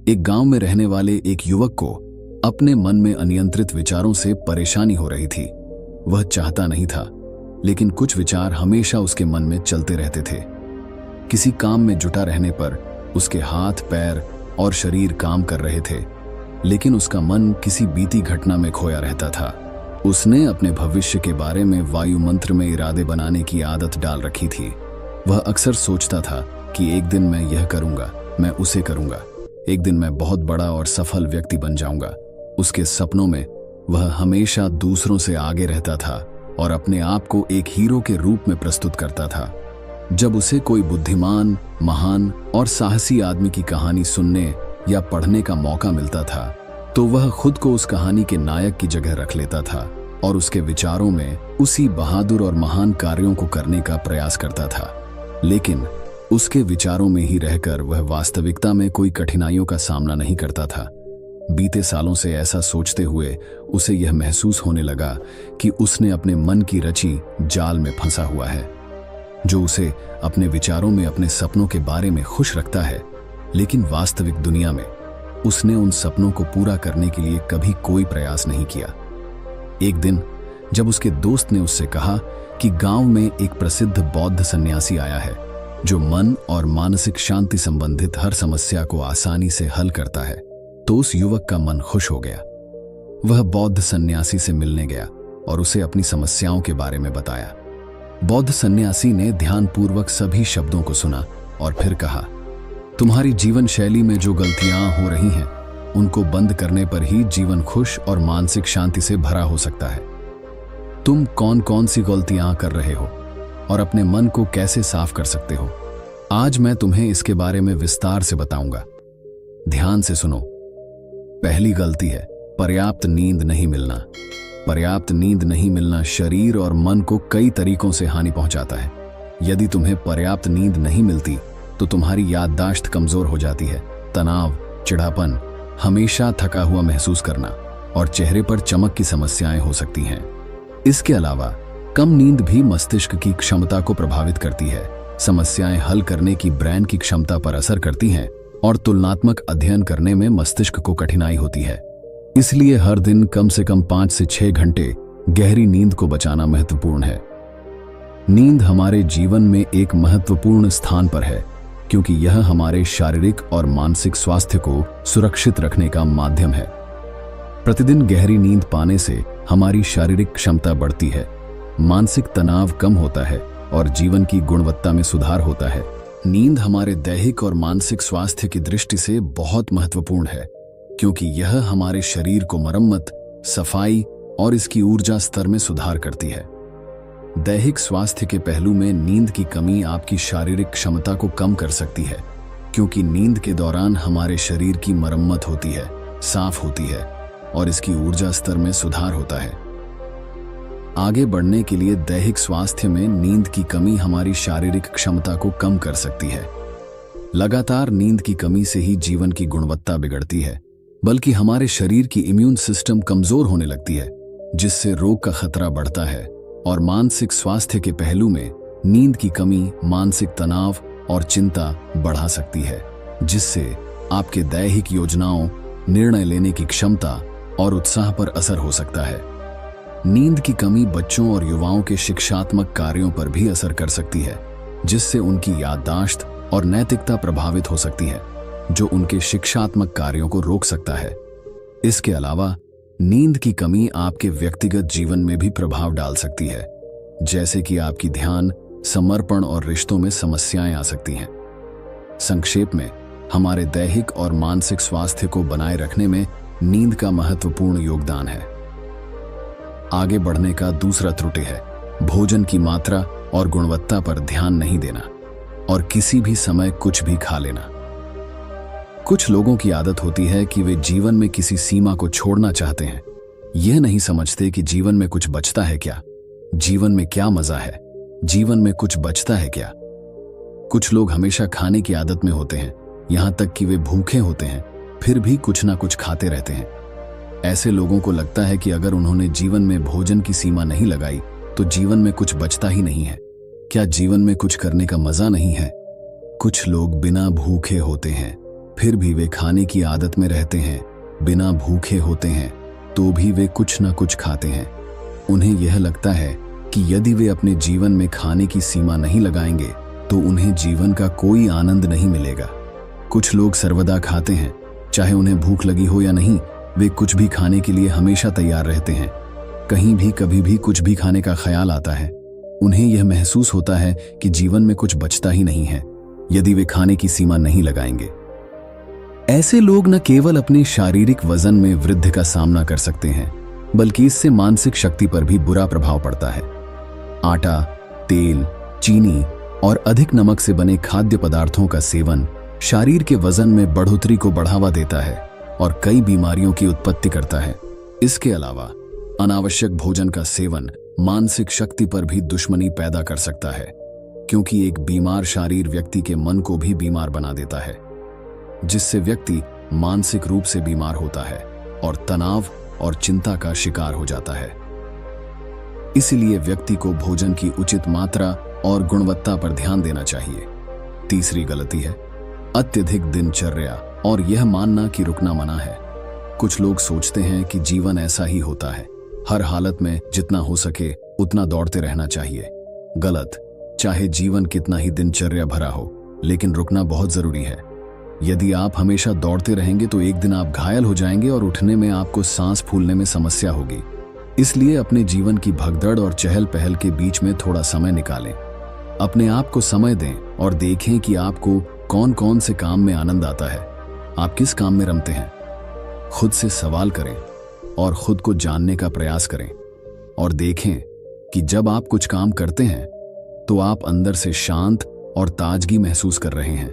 एक गांव में रहने वाले एक युवक को अपने मन में अनियंत्रित विचारों से परेशानी हो रही थी। वह चाहता नहीं था, लेकिन कुछ विचार हमेशा उसके मन में चलते रहते थे। किसी काम में जुटा रहने पर उसके हाथ, पैर और शरीर काम कर रहे थे, लेकिन उसका मन किसी बीती घटना में खोया रहता था। उसने अपने भविष्य के बारे में वायु मंत्र में इरादे बनाने की आदत डाल रखी थी। वह अक्सर सोचता था कि एक दिन मैं यह करूंगा, मैं उसे करूंगा, एक दिन मैं बहुत बड़ा और सफल व्यक्ति बन जाऊंगा। उसके सपनों में वह हमेशा दूसरों से आगे रहता था और अपने आप को एक हीरो के रूप में प्रस्तुत करता था। जब उसे कोई बुद्धिमान, महान और साहसी आदमी की कहानी सुनने या पढ़ने का मौका मिलता था, तो वह खुद को उस कहानी के नायक की जगह रख लेता था और उसके विचारों में उसी बहादुर और महान कार्यों को करने का प्रयास करता था। लेकिन उसके विचारों में ही रहकर वह वास्तविकता में कोई कठिनाइयों का सामना नहीं करता था। बीते सालों से ऐसा सोचते हुए उसे यह महसूस होने लगा कि उसने अपने मन की रची जाल में फंसा हुआ है, जो उसे अपने विचारों में अपने सपनों के बारे में खुश रखता है, लेकिन वास्तविक दुनिया में उसने उन सपनों को पूरा करने के लिए कभी कोई प्रयास नहीं किया। एक दिन जब उसके दोस्त ने उससे कहा कि गांव में एक प्रसिद्ध बौद्ध सन्यासी आया है जो मन और मानसिक शांति संबंधित हर समस्या को आसानी से हल करता है, तो उस युवक का मन खुश हो गया। वह बौद्ध सन्यासी से मिलने गया और उसे अपनी समस्याओं के बारे में बताया। बौद्ध सन्यासी ने ध्यानपूर्वक सभी शब्दों को सुना और फिर कहा, तुम्हारी जीवन शैली में जो गलतियां हो रही हैं, उनको बंद करने पर ही जीवन खुश और मानसिक शांति से भरा हो सकता है। तुम कौन कौन सी गलतियां कर रहे हो और अपने मन को कैसे साफ कर सकते हो, आज मैं तुम्हें इसके बारे में विस्तार से बताऊंगा। ध्यान से सुनो। पहली गलती है पर्याप्त नींद नहीं मिलना। पर्याप्त नींद नहीं मिलना शरीर और मन को कई तरीकों से हानि पहुंचाता है। यदि तुम्हें पर्याप्त नींद नहीं मिलती तो तुम्हारी याददाश्त कमजोर हो जाती है, तनाव, चिढ़ापन, हमेशा थका हुआ महसूस करना और चेहरे पर चमक की समस्याएं हो सकती हैं। इसके अलावा कम नींद भी मस्तिष्क की क्षमता को प्रभावित करती है, समस्याएं हल करने की ब्रेन की क्षमता पर असर करती हैं और तुलनात्मक अध्ययन करने में मस्तिष्क को कठिनाई होती है। इसलिए हर दिन कम से कम 5 से 6 घंटे गहरी नींद को बचाना महत्वपूर्ण है। नींद हमारे जीवन में एक महत्वपूर्ण स्थान पर है, क्योंकि यह हमारे शारीरिक और मानसिक स्वास्थ्य को सुरक्षित रखने का माध्यम है। प्रतिदिन गहरी नींद पाने से हमारी शारीरिक क्षमता बढ़ती है, मानसिक तनाव कम होता है और जीवन की गुणवत्ता में सुधार होता है। नींद हमारे दैहिक और मानसिक स्वास्थ्य की दृष्टि से बहुत महत्वपूर्ण है, क्योंकि यह हमारे शरीर को मरम्मत, सफाई और इसकी ऊर्जा स्तर में सुधार करती है। दैहिक स्वास्थ्य के पहलू में नींद की कमी आपकी शारीरिक क्षमता को कम कर सकती है, क्योंकि नींद के दौरान हमारे शरीर की मरम्मत होती है, साफ होती है और इसकी ऊर्जा स्तर में सुधार होता है। आगे बढ़ने के लिए दैहिक स्वास्थ्य में नींद की कमी हमारी शारीरिक क्षमता को कम कर सकती है। लगातार नींद की कमी से ही जीवन की गुणवत्ता बिगड़ती है, बल्कि हमारे शरीर की इम्यून सिस्टम कमजोर होने लगती है, जिससे रोग का खतरा बढ़ता है। और मानसिक स्वास्थ्य के पहलू में नींद की कमी मानसिक तनाव और चिंता बढ़ा सकती है, जिससे आपके दैहिक योजनाओं, निर्णय लेने की क्षमता और उत्साह पर असर हो सकता है। नींद की कमी बच्चों और युवाओं के शिक्षात्मक कार्यों पर भी असर कर सकती है, जिससे उनकी याददाश्त और नैतिकता प्रभावित हो सकती है, जो उनके शिक्षात्मक कार्यों को रोक सकता है। इसके अलावा नींद की कमी आपके व्यक्तिगत जीवन में भी प्रभाव डाल सकती है, जैसे कि आपकी ध्यान, समर्पण और रिश्तों में समस्याएं आ सकती हैं। संक्षेप में, हमारे दैहिक और मानसिक स्वास्थ्य को बनाए रखने में नींद का महत्वपूर्ण योगदान है। आगे बढ़ने का दूसरा त्रुटि है भोजन की मात्रा और गुणवत्ता पर ध्यान नहीं देना और किसी भी समय कुछ भी खा लेना। कुछ लोगों की आदत होती है कि वे जीवन में किसी सीमा को छोड़ना चाहते हैं। यह नहीं समझते कि जीवन में कुछ बचता है क्या, जीवन में क्या मजा है, जीवन में कुछ बचता है क्या। कुछ लोग हमेशा खाने की आदत में होते हैं, यहां तक कि वे भूखे होते हैं फिर भी कुछ ना कुछ खाते रहते हैं। ऐसे लोगों को लगता है कि अगर उन्होंने जीवन में भोजन की सीमा नहीं लगाई तो जीवन में कुछ बचता ही नहीं है। क्या जीवन में कुछ करने का मजा नहीं है? कुछ लोग बिना भूखे होते हैं फिर भी वे खाने की आदत में रहते हैं, बिना भूखे होते हैं तो भी वे कुछ न कुछ खाते हैं। उन्हें यह लगता है कि यदि वे अपने जीवन में खाने की सीमा नहीं लगाएंगे तो उन्हें जीवन का कोई आनंद नहीं मिलेगा। कुछ लोग सर्वदा खाते हैं, चाहे उन्हें भूख लगी हो या नहीं, वे कुछ भी खाने के लिए हमेशा तैयार रहते हैं। कहीं भी कभी भी कुछ भी खाने का ख्याल आता है, उन्हें यह महसूस होता है कि जीवन में कुछ बचता ही नहीं है यदि वे खाने की सीमा नहीं लगाएंगे। ऐसे लोग न केवल अपने शारीरिक वजन में वृद्धि का सामना कर सकते हैं, बल्कि इससे मानसिक शक्ति पर भी बुरा प्रभाव पड़ता है। आटा, तेल, चीनी और अधिक नमक से बने खाद्य पदार्थों का सेवन शरीर के वजन में बढ़ोतरी को बढ़ावा देता है और कई बीमारियों की उत्पत्ति करता है। इसके अलावा अनावश्यक भोजन का सेवन मानसिक शक्ति पर भी दुश्मनी पैदा कर सकता है, क्योंकि एक बीमार शरीर व्यक्ति के मन को भी बीमार बना देता है, जिससे व्यक्ति मानसिक रूप से बीमार होता है और तनाव और चिंता का शिकार हो जाता है। इसलिए व्यक्ति को भोजन की उचित मात्रा और गुणवत्ता पर ध्यान देना चाहिए। तीसरी गलती है अत्यधिक दिनचर्या और यह मानना कि रुकना मना है। कुछ लोग सोचते हैं कि जीवन ऐसा ही होता है, हर हालत में जितना हो सके उतना दौड़ते रहना चाहिए। गलत। चाहे जीवन कितना ही दिनचर्या भरा हो, लेकिन रुकना बहुत जरूरी है। यदि आप हमेशा दौड़ते रहेंगे तो एक दिन आप घायल हो जाएंगे और उठने में आपको सांस फूलने में समस्या होगी। इसलिए अपने जीवन की भगदड़ और चहल पहल के बीच में थोड़ा समय निकालें। अपने आप को समय दें और देखें कि आपको कौन कौन से काम में आनंद आता है, आप किस काम में रमते हैं। खुद से सवाल करें और खुद को जानने का प्रयास करें और देखें कि जब आप कुछ काम करते हैं तो आप अंदर से शांत और ताजगी महसूस कर रहे हैं,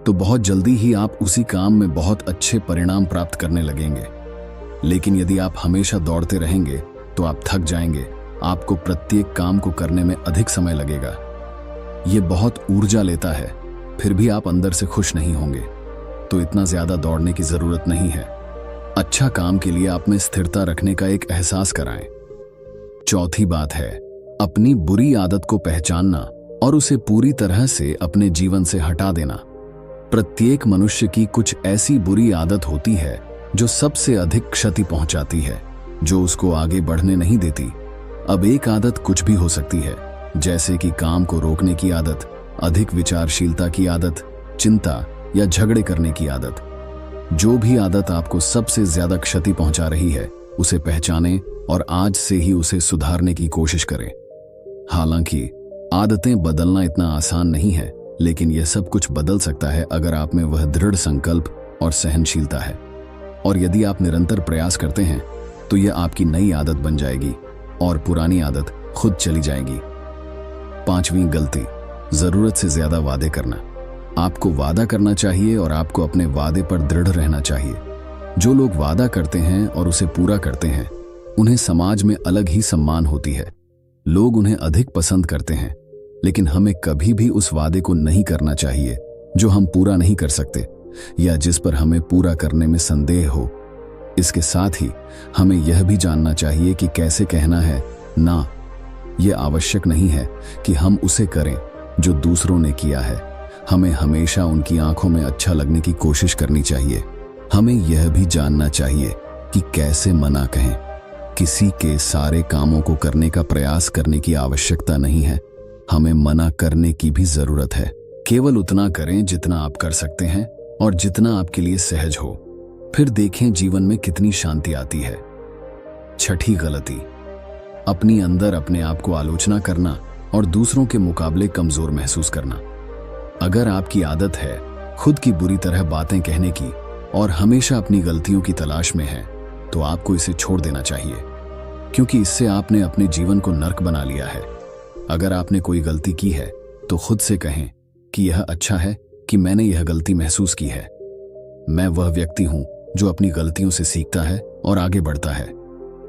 तो बहुत जल्दी ही आप उसी काम में बहुत अच्छे परिणाम प्राप्त करने लगेंगे। लेकिन यदि आप हमेशा दौड़ते रहेंगे तो आप थक जाएंगे, आपको प्रत्येक काम को करने में अधिक समय लगेगा। ये बहुत ऊर्जा लेता है, फिर भी आप अंदर से खुश नहीं होंगे, तो इतना ज्यादा दौड़ने की जरूरत नहीं है। अच्छा काम के लिए आप में स्थिरता रखने का एक एहसास कराएं। चौथी बात है अपनी बुरी आदत को पहचानना और उसे पूरी तरह से अपने जीवन से हटा देना। प्रत्येक मनुष्य की कुछ ऐसी बुरी आदत होती है जो सबसे अधिक क्षति पहुंचाती है, जो उसको आगे बढ़ने नहीं देती। अब एक आदत कुछ भी हो सकती है, जैसे कि काम को रोकने की आदत, अधिक विचारशीलता की आदत, चिंता या झगड़े करने की आदत। जो भी आदत आपको सबसे ज्यादा क्षति पहुंचा रही है, उसे पहचानें और आज से ही उसे सुधारने की कोशिश करें। हालांकि आदतें बदलना इतना आसान नहीं है, लेकिन यह सब कुछ बदल सकता है अगर आप में वह दृढ़ संकल्प और सहनशीलता है। और यदि आप निरंतर प्रयास करते हैं तो यह आपकी नई आदत बन जाएगी और पुरानी आदत खुद चली जाएगी। पांचवी गलती, जरूरत से ज्यादा वादे करना। आपको वादा करना चाहिए और आपको अपने वादे पर दृढ़ रहना चाहिए। जो लोग वादा करते हैं और उसे पूरा करते हैं, उन्हें समाज में अलग ही सम्मान होती है। लोग उन्हें अधिक पसंद करते हैं। लेकिन हमें कभी भी उस वादे को नहीं करना चाहिए जो हम पूरा नहीं कर सकते या जिस पर हमें पूरा करने में संदेह हो। इसके साथ ही हमें यह भी जानना चाहिए कि कैसे कहना है ना। यह आवश्यक नहीं है कि हम उसे करें जो दूसरों ने किया है। हमें हमेशा उनकी आंखों में अच्छा लगने की कोशिश करनी चाहिए। हमें यह भी जानना चाहिए कि कैसे मना कहें। किसी के सारे कामों को करने का प्रयास करने की आवश्यकता नहीं है। हमें मना करने की भी जरूरत है। केवल उतना करें जितना आप कर सकते हैं और जितना आपके लिए सहज हो। फिर देखें जीवन में कितनी शांति आती है। छठी गलती, अपनी अंदर अपने आप को आलोचना करना और दूसरों के मुकाबले कमजोर महसूस करना। अगर आपकी आदत है खुद की बुरी तरह बातें कहने की और हमेशा अपनी गलतियों की तलाश में है, तो आपको इसे छोड़ देना चाहिए, क्योंकि इससे आपने अपने जीवन को नर्क बना लिया है। अगर आपने कोई गलती की है तो खुद से कहें कि यह अच्छा है कि मैंने यह गलती महसूस की है। मैं वह व्यक्ति हूं जो अपनी गलतियों से सीखता है और आगे बढ़ता है।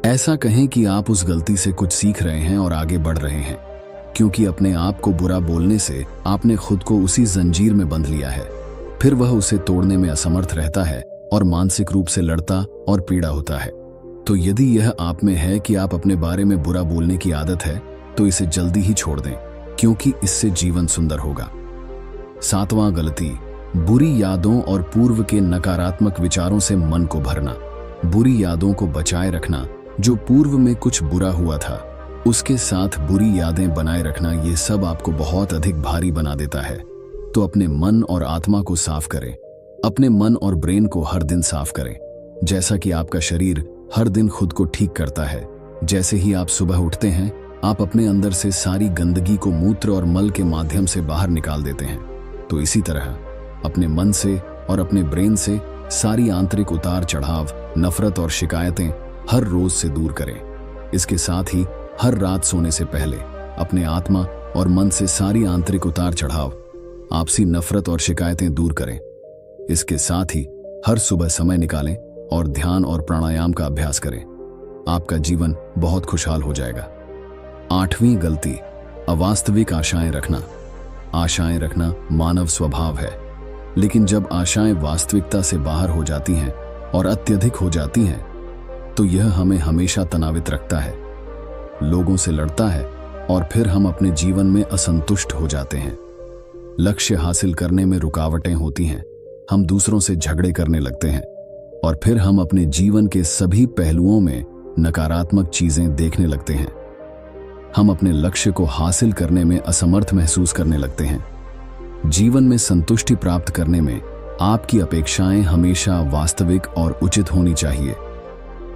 ऐसा कहें कि आप उस गलती से कुछ सीख रहे हैं और आगे बढ़ रहे हैं, क्योंकि अपने आप को बुरा बोलने से आपने खुद को उसी जंजीर में बंध लिया है। फिर वह उसे तोड़ने में असमर्थ रहता है और मानसिक रूप से लड़ता और पीड़ा होता है। तो यदि यह आप में है कि आप अपने बारे में बुरा बोलने की आदत है, तो इसे जल्दी ही छोड़ दें, क्योंकि इससे जीवन सुंदर होगा। सातवां गलती, बुरी यादों और पूर्व के नकारात्मक विचारों से मन को भरना, बुरी यादों को बचाए रखना, जो पूर्व में कुछ बुरा हुआ था उसके साथ बुरी यादें बनाए रखना, ये सब आपको बहुत अधिक भारी बना देता है। तो अपने मन और आत्मा को साफ करें। अपने मन और ब्रेन को हर दिन साफ करें, जैसा कि आपका शरीर हर दिन खुद को ठीक करता है। जैसे ही आप सुबह उठते हैं, आप अपने अंदर से सारी गंदगी को मूत्र और मल के माध्यम से बाहर निकाल देते हैं। तो इसी तरह अपने मन से और अपने ब्रेन से सारी आंतरिक उतार चढ़ाव, नफरत और शिकायतें हर रोज से दूर करें। इसके साथ ही हर रात सोने से पहले अपने आत्मा और मन से सारी आंतरिक उतार चढ़ाव, आपसी नफरत और शिकायतें दूर करें। इसके साथ ही हर सुबह समय निकालें और ध्यान और प्राणायाम का अभ्यास करें। आपका जीवन बहुत खुशहाल हो जाएगा। 8वीं गलती, अवास्तविक आशाएं रखना। आशाएं रखना मानव स्वभाव है, लेकिन जब आशाएं वास्तविकता से बाहर हो जाती हैं और अत्यधिक हो जाती हैं, तो यह हमें हमेशा तनावित रखता है, लोगों से लड़ता है और फिर हम अपने जीवन में असंतुष्ट हो जाते हैं। लक्ष्य हासिल करने में रुकावटें होती हैं, हम दूसरों से झगड़े करने लगते हैं और फिर हम अपने जीवन के सभी पहलुओं में नकारात्मक चीजें देखने लगते हैं। हम अपने लक्ष्य को हासिल करने में असमर्थ महसूस करने लगते हैं। जीवन में संतुष्टि प्राप्त करने में आपकी अपेक्षाएं हमेशा वास्तविक और उचित होनी चाहिए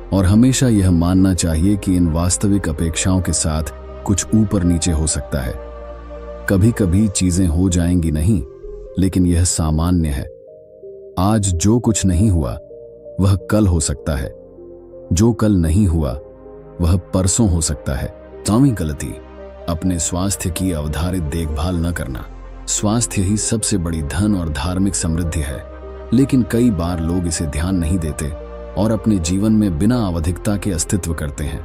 और हमेशा यह मानना चाहिए कि इन वास्तविक अपेक्षाओं के साथ कुछ ऊपर नीचे हो सकता है। कभी कभी चीजें हो जाएंगी नहीं, लेकिन यह सामान्य है। आज जो कुछ नहीं हुआ वह कल हो सकता है, जो कल नहीं हुआ वह परसों हो सकता है। 9वीं गलती, अपने स्वास्थ्य की अवधारित देखभाल न करना। स्वास्थ्य ही सबसे बड़ी धन और धार्मिक समृद्धि है, लेकिन कई बार लोग इसे ध्यान नहीं देते और अपने जीवन में बिना आवधिकता के अस्तित्व करते हैं।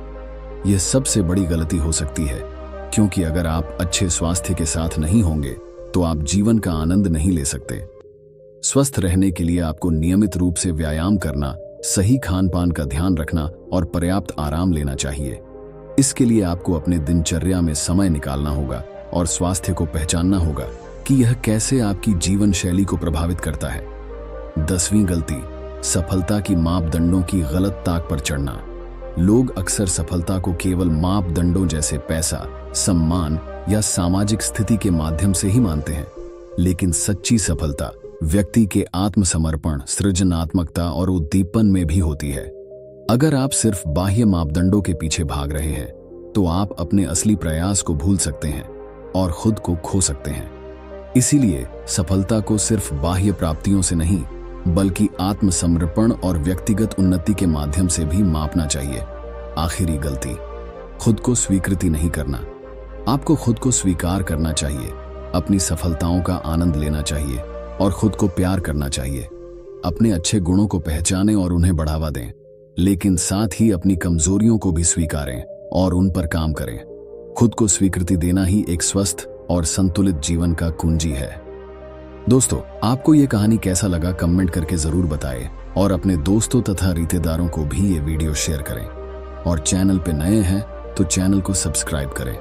यह सबसे बड़ी गलती हो सकती है, क्योंकि अगर आप अच्छे स्वास्थ्य के साथ नहीं होंगे तो आप जीवन का आनंद नहीं ले सकते। स्वस्थ रहने के लिए आपको नियमित रूप से व्यायाम करना, सही खान पान का ध्यान रखना और पर्याप्त आराम लेना चाहिए। इसके लिए आपको अपने दिनचर्या में समय निकालना होगा और स्वास्थ्य को पहचानना होगा कि यह कैसे आपकी जीवन शैली को प्रभावित करता है। 10वीं गलती, सफलता की मापदंडों की गलत ताक पर चढ़ना। लोग अक्सर सफलता को केवल मापदंडों जैसे पैसा, सम्मान या सामाजिक स्थिति के माध्यम से ही मानते हैं, लेकिन सच्ची सफलता व्यक्ति के आत्मसमर्पण, सृजनात्मकता और उद्दीपन में भी होती है। अगर आप सिर्फ बाह्य मापदंडों के पीछे भाग रहे हैं, तो आप अपने असली प्रयास को भूल सकते हैं और खुद को खो सकते हैं। इसीलिए सफलता को सिर्फ बाह्य प्राप्तियों से नहीं, बल्कि आत्मसमर्पण और व्यक्तिगत उन्नति के माध्यम से भी मापना चाहिए। आखिरी गलती, खुद को स्वीकृति नहीं करना। आपको खुद को स्वीकार करना चाहिए, अपनी सफलताओं का आनंद लेना चाहिए और खुद को प्यार करना चाहिए। अपने अच्छे गुणों को पहचानें और उन्हें बढ़ावा दें, लेकिन साथ ही अपनी कमजोरियों को भी स्वीकारें और उन पर काम करें। खुद को स्वीकृति देना ही एक स्वस्थ और संतुलित जीवन का कुंजी है। दोस्तों, आपको ये कहानी कैसा लगा कमेंट करके जरूर बताएं और अपने दोस्तों तथा रिश्तेदारों को भी ये वीडियो शेयर करें और चैनल पे नए हैं तो चैनल को सब्सक्राइब करें।